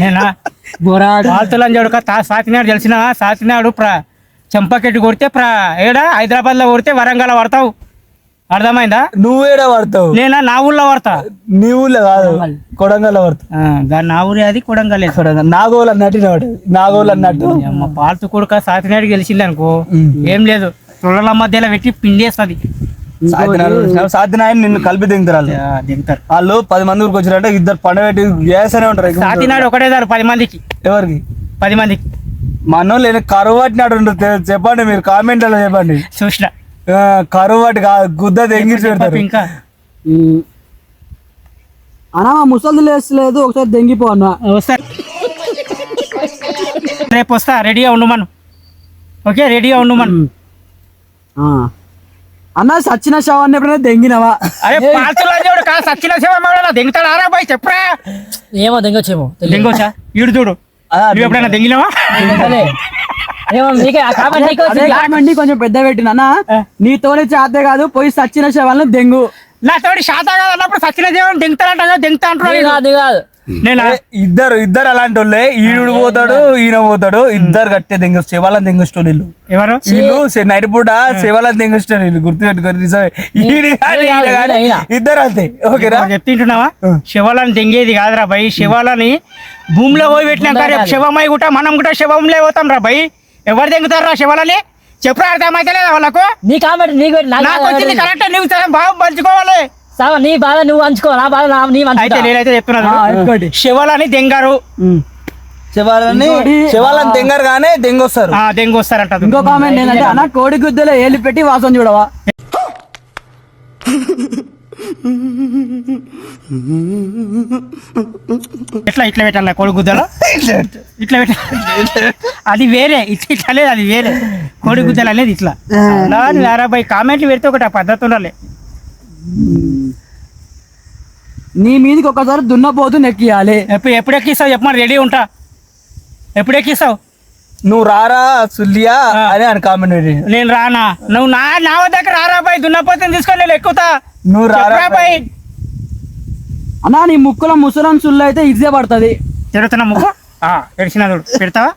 నేనా బాల్తులని చూడక సాతినాడు తెలిసిన సాతినాడు చెంపకెట్టి కొడితే ఏడా హైదరాబాద్ లో కొడితే వరంగల్ పడతావు, అర్థమైందా? నువ్వేడా పడతావు? నేనా నా ఊళ్ళో పడతా. నీ ఊళ్ళో కాదు, కొడంగల్ పడతా. నా ఊరి అది కొడంగల్. నాగోలు అన్నట్టు నాగోలు అన్నట్టు పాల్తు కొడుక సాతినాడు గెలిచింది అనుకో, ఏం లేదు తొడల మధ్యలో పెట్టి పిండేస్తుంది. సాతినాయని నిన్ను కలిపి దిగుతారు వాళ్ళు. 10 మంది ఊరికి వచ్చినట్టే ఇద్దరు పండబెట్టి వేస్తూనే ఉంటారు. సాతినాడు ఒకటే సార్ 10 మందికి. ఎవరికి? 10 మందికి. మనోళ్ళు కరువు పట్టినాడు చెప్పండి, మీరు కామెంట్లలో చెప్పండి. చూసిన కరువు పట్టి గుద్ద దెంగిసి పెడతారు. ఇంకా అన్నా ముసలి లేస్తలేదు, ఒకసారి దెంగిపో అన్న. వస్తా రేపు వస్తా, రెడీగా ఉండు మనం. ఓకే రెడీగా ఉండు మనం. అన్న సచిన శవాన్ని ఎప్పుడైనా దెంగినవా? అరే పాల్తుడు కా సచిన శవం దెంగుతాడు ఆరా బాయ్ చెప్పరా. ఏమో దెంగొచ్చేమో. దెంగొచ్చా ఈడు చూడు, నువ్వు ఎప్పుడైనా దెంగినావా? కొంచెం పెద్ద పెట్టిన నీ తోడి చేతే కాదు, పోయి సచిన శవాలను దెంగు. నా తోడి శాత కాదు అన్నప్పుడు సచిన శవం దెంగుతారంట, దెంగుతా అంటున్నాడు. ఇద్దరు అలాంటి వాళ్ళే. ఈడు పోతాడు, ఈయన పోతాడు, ఇద్దరు కట్టే దెంగ శివాలను దెంగుస్తారు వీళ్ళు. ఎవరు వీళ్ళు నైట్ పూట శివాలను దెంగుస్తారు వీళ్ళు. గుర్తుపెట్టుకొని ఇద్దరు అంతే. ఓకేనా? చెప్తుంటున్నావా? శివాలని దెంగేది కాదురా భయ్, శివాలని భూమిలో పోయి పెట్టినాక రేపు శవమై కూడా మనం కూడా శవంలో పోతాం రా భయ్. ఎవరు దెంగుతారు రా శివాలని చెప్పరా? అర్థమైతే లేదా వాళ్ళకు? నీ కామెంట్ నాకు వచ్చింది కరెక్ట్, నువ్వు బాగా పంచుకోవాలి. నీ బాధ నువ్వు అంచుకో, నా బాధ అయితే నేనైతే చెప్తున్నాను, శివాలని దెంగారు. శివాలని దెంగారు కానీ దెంగొస్తారు, దెంగొస్తారంట. ఇంకో కామెంట్ ఏంటంటే అన్న కోడి గుద్దలో ఏలు పెట్టి వాసన చూడవా? ఇట్లా పెట్టాల కోడి గుద్దలో, ఇట్లా పెట్టాలి. అది వేరే, ఇట్లా లేదు, అది వేరే. కోడి గుద్దలు అనేది ఇట్లా. బై కామెంట్లు పెడితే ఒకటి ఆ పద్ధతి ఉండాలి. నీ మీదకి ఒకసారి దున్నపోతు నెక్కియాలి. ఎప్పుడు ఎక్కిస్తావు చెప్పమని రెడీ ఉంటా. ఎప్పుడు ఎక్కిస్తావు? నువ్వు రారా సుల్లియా అని అని కామెంట్. నేను రానా? నువ్వు నా వద్దకు రారా బాయ్, దున్నపోతుని తీసుకొని నేను ఎక్కుతా. నువ్వు రారా బాయ్. అన్నా నీ ముక్కులో ముసలం సుల్లు అయితే ఇదే పడుతుంది. తిరుగుతున్నా ముక్కు ఎడిచిన చూడు, పెడతావా?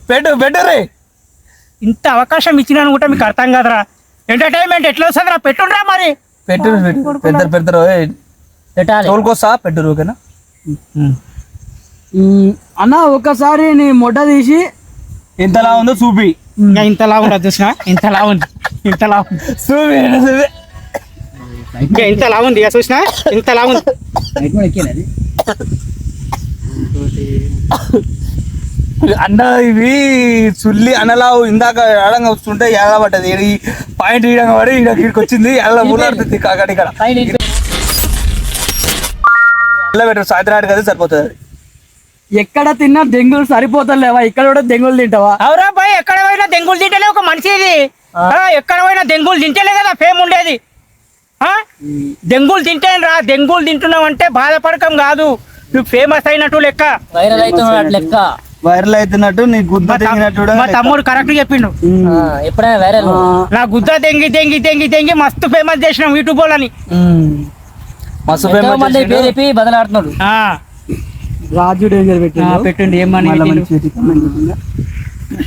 పెట్టు పెట్టు రే. ఇంత అవకాశం ఇచ్చినాను కూడా మీకు అర్థం కాదురా. ఎంటర్టైన్మెంట్ ఎట్లా వస్తుందిరా? పెట్టుండ్రా మరి. పెడతారు పెట్టాలి, తోలుకొస్తా పెట్టరు. ఓకేనా అన్న? ఒకసారి నీ మొట్ట తీసి ఎంతలా ఉందో చూపి. ఇంతలా ఉండదు చూసినా, ఇంతలా ఉంది, ఇంతలా ఉంది చూపి. ఇంకా ఇంతలా ఉంది చూసినా, ఇంతలా ఉంది. అన్న ఇవి సుల్లి అనలా ఇందాక ఎడంగా వస్తుంటే ఎడ పడ్డది. ఈ పాయింట్ ఈడంగా పడి ఇక్కడికి వచ్చింది, ఎడ ఊలాడుతుంది కాకటి. ఇక్కడ పెట్టరు సాయంత్రం కదా సరిపోతుంది. ఎక్కడ తిన్నా దెంగులు సరిపోతలేవా? ఇక్కడ కూడా దెంగులు తింటావా? అవురా బాయ్, ఎక్కడ పోయినా దెంగులు తింటలే ఒక మనిషి. ఇది ఎక్కడ పోయినా దెంగులు తింటలే కదా ఫేమ్ ఉండేది. దెంగులు తింటేను రా. దెంగులు తింటున్నావు అంటే బాధపడకం కాదు, నువ్వు ఫేమస్ అయినట్టు లెక్క. వైరల్ అవుతున్నట్టు నీ గుద్ద తెంగినట్టు. మా తమ్ముడు కరెక్ట్ చెప్పిండు. ఎప్పుడైనా వైరల్ నా గుద్ద తెంగి తెంగి తెంగి తెంగి మస్తు ఫేమస్ చేసినాం యూట్యూబ్ వాళ్ళని. మస్తు ఫేమస్ బదలాడుతున్నాడు. రాజు డేంజర్ పెట్టండి. ఏమని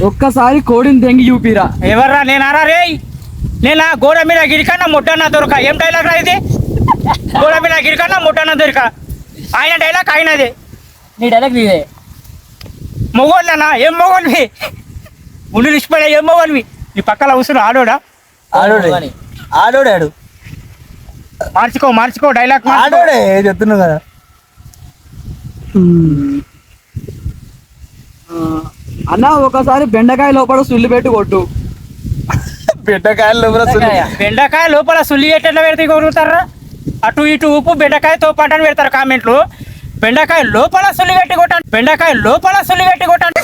ఒక్కసారి కోడిని తెంగి చూపిరా. ఎవర్రా? నేనారా రే? నేనా గోడ మీద గిరికన్నా ముట్టన్నా దొరక. ఏం డైలాగ్ రా ఇది? గోడ మీద గిరికన్నా ముట్టన్నా దొరక. ఆయన డైలాగ్ ఆయనదే. నీ డైలాగ్ నీదే. మొగోళ్ళనా? ఏం మొగోళ్ళవి? ఉండి నిష్పడే ఏం మొగోళ్ళవి? నీ పక్కన కూర్చుని ఆడోడా? ఆడోడాడు. మార్చుకో డైలాగ్ ఆడోడే చెప్తున్నావు కదా. అన్న ఒకసారి బెండకాయ లోపల సుల్లి పెట్టి కొట్టు. బెండకాయ లోపల సుల్లి ఎట్లా పెడితే కొడుతారా? అటు ఇటు ఉప్పు బెండకాయతో పాటు పెడతారు కామెంట్లు. బెండకాయ లోపల సుల్లి పెట్టి కొట్టండి, బెండకాయ లోపల సుల్లి పెట్టి కొట్టండి.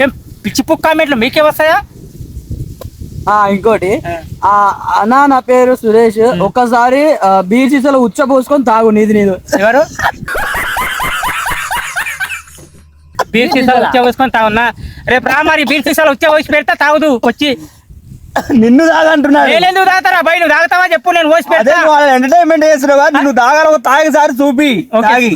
ఏం పిచ్చి పుక్ కామెంట్లు మీకే వస్తాయా? ఇంకోటి అన్నా, నా పేరు సురేష్. ఒక్కసారి బీర్ సీసాలో ఉచ్చ పోసుకొని తాగు నీది నీదు. ఎవరు? బీర్ సీసాలు వచ్చే పోసుకొని తాగున్నా రేపు రా మరి బీర్ సీసాలు వచ్చే పోసి పెడతా తాగుదు వచ్చి నిన్ను తాగంటున్నాడు నేనెందుకు తాగుతారా బయట నువ్వు తాగుతావా చెప్పు నేను పోసి అదే పెడతా నువ్వు వాళ్ళని ఎంటర్టైన్మెంట్ చేస్తున్నావు నువ్వు తాగాలి ఒక తాగిసారి చూపి ఓకే. తాగి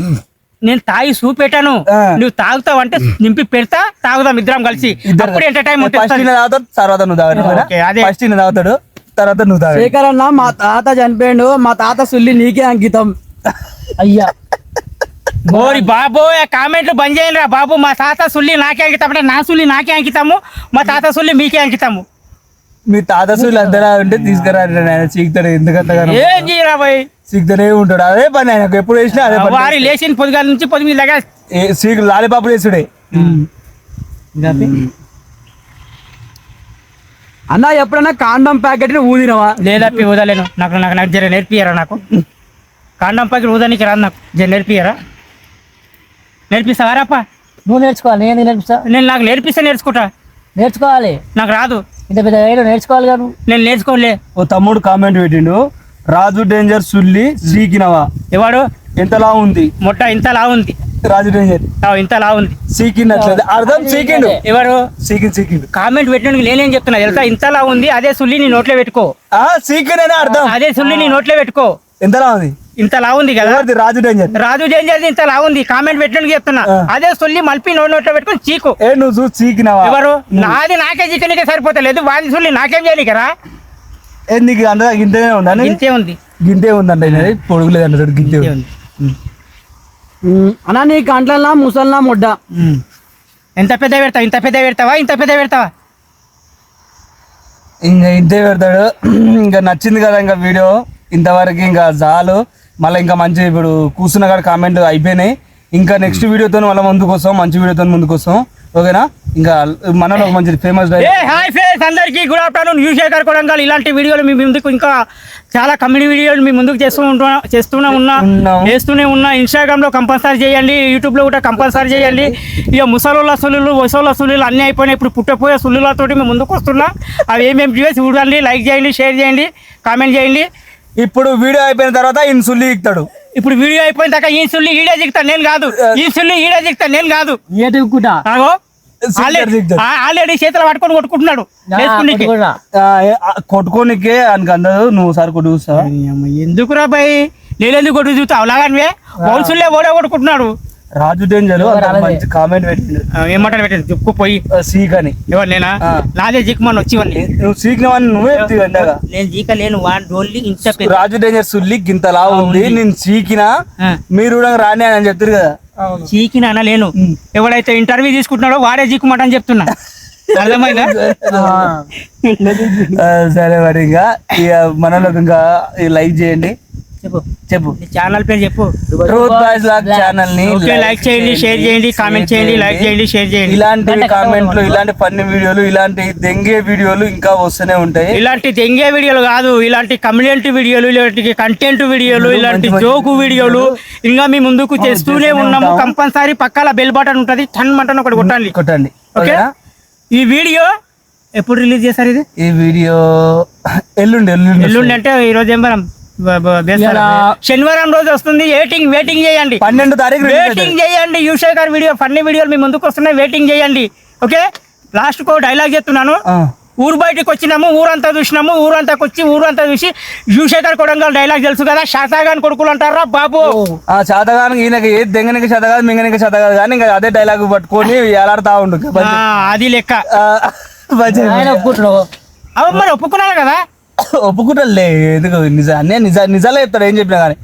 నేను తాగి చూపెట్టాను ఆ. నువ్వు తాగుతావు అంటే నింపి పెడతా తాగుదాం ఇద్దరం కలిసి అప్పుడు ఎంటర్టైన్మెంట్ ఫస్ట్ ఈయన తాగుతాడు తర్వాత నువ్వు ఓకే, అదే. తాగు ఫస్ట్ ఈయన తాగుతాడు తర్వాత నువ్వు తాగు శేఖర్ అన్న మా తాత చనిపోయిండు మా తాత సుల్లి నీకే అంకితం. అయ్యా ఓరి బాబు కామెంట్లు బంద్ చేయండి రా బాబు మా తాత సుల్లి నాకే అంకితం అంటే నా సుల్లి నాకే అంకితము మా తాత సుల్లి మీకే అంకితము మీ తాత సూళ్ళు అందరూ ఉంటే తీసుకురా ఆయన చీకుతాడు ఎందుకంతగా ఏం చేయరా బాయ్ చీకుతూనే ఉంటాడు అదే పని ఆయనకు ఎప్పుడు వేసినా అదే పని వారి లేచిన పొద్దుగాల నుంచి పొద్దుగా దగ్గర చీకు లాలిపాపులు వేసుడే అన్న ఎప్పుడైనా కాండం ప్యాకెట్ ని ఊదినవా? లేదా ఊదలేను నాకు నాకు నాకు జర నేర్పియరా నాకు కాండం పక్కన ఊదానికి రాదు నాకు జర నేర్పియరా నేర్పిస్తావారాపా నువ్వు నేర్చుకోవాలి నేను నేర్పిస్తా నేను నాకు నేర్పిస్తే నేర్చుకుంటా నేర్చుకోవాలి నాకు రాదు ఇంత పెద్ద ఏదో నేర్చుకోవాలి కాదు నేను నేర్చుకోలే ఓ తమ్ముడు కామెంట్ పెట్టిండు రాజు డేంజర్ సుల్లి సీకినవా ఎవడు ఎంతలా ఉంది మొట్ట ఇంతలా ఉంది రాజు డేంజర్ ఇంతలా ఉంది సీకినట్లేదు అర్థం సీకిండు ఎవరు సీకిండు కామెంట్ పెట్టినందుకు నేనేం చెప్తున్నా తెలుసా ఇంతలా ఉంది అదే సుల్లి నీ నోట్లో పెట్టుకో సీకిన్ అనే అర్థం అదే సుల్లి నీ నోట్లో పెట్టుకో ఎంతలా ఉంది ఇంతలా ఉంది కదా ఎవరిది రాజు డేంజర్ రాజు డేంజర్ ఇంతలా ఉంది కామెంట్ పెట్టినందుకు చెప్తున్నా అదే సుల్లి మలిపి నోట్లో పెట్టుకుని చీకు ఏ నువ్వు చూసి చీకినవా ఎవరు నాది నాకే చికెన్కే సరిపోతలేదు వాది సుల్లి నాకేం చేయనికరా ఏ నీకు అంత గింతనే ఉందా ఇంతే ఉంది గింతే ఉందంట పొడుగులేదంట గింతే ఇంతే ఉంది ఉంది అన్న నీ కంట్లన్నా ముసల్నా ముడ్డ? ఎంత పెద్ద పెడతావు ఇంత పెద్ద పెడతావా ఇంత పెద్ద పెడతావా ఇంకా ఇంతే పెడతాడు ఇంకా నచ్చింది కదా ఇంకా వీడియో ఇంతవరకు ఇంకా చాలు మళ్ళీ ఇంకా మంచి ఇప్పుడు కూర్చున్న కాడ కామెంట్ అయిపోయినాయి ఇంకా నెక్స్ట్ వీడియోతో మళ్ళీ ముందుకు వస్తాం మంచి వీడియోతో ముందుకు వస్తాం ఓకేనా ఇంకా మనలో ఒక మంచి ఫేమస్ ఏ హాయ్ ఫ్రెండ్స్ అందరికీ గుడ్ ఆఫ్టర్నూన్ శేఖర్ కొడంగల్ ఇలాంటి వీడియోలు మీ ముందుకు ఇంకా చాలా కమ్యూనిటీ వీడియోలు మీ ముందుకు చేస్తూనే ఉన్నా ఇన్స్టాగ్రామ్ లో కంపల్సరీ చేయండి యూట్యూబ్ లో కూడా కంపల్సరీ చేయండి ఇక ముసలోళ్ళ సుల్లులు వసోళ్ళ సుల్లులు అన్నీ అయిపోయినాయి ఇప్పుడు పుట్టపోయే సుల్లులతోటి మేము ముందుకు వస్తున్నా అవి ఏమేమి చేసి చూడండి లైక్ చేయండి షేర్ చేయండి కామెంట్ చేయండి ఇప్పుడు వీడియో అయిపోయిన తర్వాత ఈయన సుల్లి ఇస్తాడు ఇప్పుడు వీడియో అయిపోయిన దాకా ఈ సుల్లి ఈడే జిగుతాను నేను కాదు ఈ సుల్లి ఈడే జిగుతాను నేను కాదు ఏటుకుంటా ఆగో ఆల్రెడీ చేతులు పట్టుకొని కొట్టుకుంటున్నాడు వేసుకునికి. కొట్టుకోనికే ఆయనకు అందదు నువ్వు ఒకసారి కొట్టు చూస్తావా ఎందుకురా బాయ్ నేనెందుకు కొట్టు చూస్తావు అలాగనివే హోల్సుల్లే ఓడే కొట్టుకుంటున్నాడు రాజు డేంజర్ మంచి కామెంట్ పెట్టిండు ఏమంటారు పెట్టండి చెప్పుకో పోయి సీక్ అని ఎవరు నేనా నాదే జిక్మని వచ్చి నువ్వు సీకినవని నువ్వే చెప్తావు ఇందాక. నేను జీకలేను వాన్ డోన్లీ ఇంత పెద్ద రాజు డేంజర్ సుల్లి గింతలా ఉంది నేను చీకినా మీరు కూడా రాని అని చెప్తారు కదా చీకిన అనలేను ఎవడైతే ఇంటర్వ్యూ తీసుకుంటున్నాడో వాడే జీకుమంటని చెప్తున్నా అర్థమైందా సరే మరి ఇంకా ఇక మనలో ఇంకా లైక్ చేయండి చెప్పు చెప్పు ఛానల్ పేరు చెప్పు ట్రూత్ బాయ్స్ లాగ్ ఛానల్ ని లైక్ చేయండి షేర్ చేయండి కామెంట్ చేయండి లైక్ చేయండి షేర్ చేయండి ఇలాంటి కామెంట్లు ఇలాంటి ఫన్నీ వీడియోలు ఇలాంటి దెంగే వీడియోలు ఇంకా వస్తూనే ఉంటాయి ఇలాంటి దెంగే వీడియోలు కాదు ఇలాంటి కమ్యూనిటీ వీడియోలు ఇలాంటి కంటెంట్ వీడియోలు ఇలాంటి జోకు వీడియోలు ఇంకా మీ ముందుకు చేస్తూనే ఉన్నాము కంపల్సరీ పక్కల బెల్ బటన్ ఉంటుంది టన్ బటన్ ఒకటి కొట్టండి ఓకే ఈ వీడియో ఎప్పుడు రిలీజ్ చేస్తారు ఇది ఈ వీడియో ఎల్లుండి అంటే ఈ రోజు ఏం మనం శనివారం రోజు వస్తుంది వెయిటింగ్ చేయండి 12వ తారీఖు వెయిటింగ్ చేయండి శేఖర్ వీడియో ఫన్నీ వీడియోలు మీ ముందుకు వస్తున్నాయి వెయిటింగ్ చేయండి ఓకే లాస్ట్ కో డైలాగ్ చెప్తున్నాను ఊరు బయటకు వచ్చినాము ఊరంతా చూసినాము ఊరంతా చూసి శేఖర్ కొడంగల్ డైలాగ్ తెలుసు కదా శాతాగాని కొడుకులు అంటారా బాబు శాతగానికి ఈయనకి ఏది దెంగనికి శాత కాదు మింగనికి శాత కాదు కానీ ఇంకా అదే డైలాగ్ పట్టుకొని ఎలాడుతా ఉండు అది లెక్క ఆయన ఒప్పుకుంటున్నావు అవి మరి ఒప్పుకున్నారు కదా ఒప్పుకుంటారులే ఎందుకు నిజాలే చెప్తాడు ఏం చెప్పినా కానీ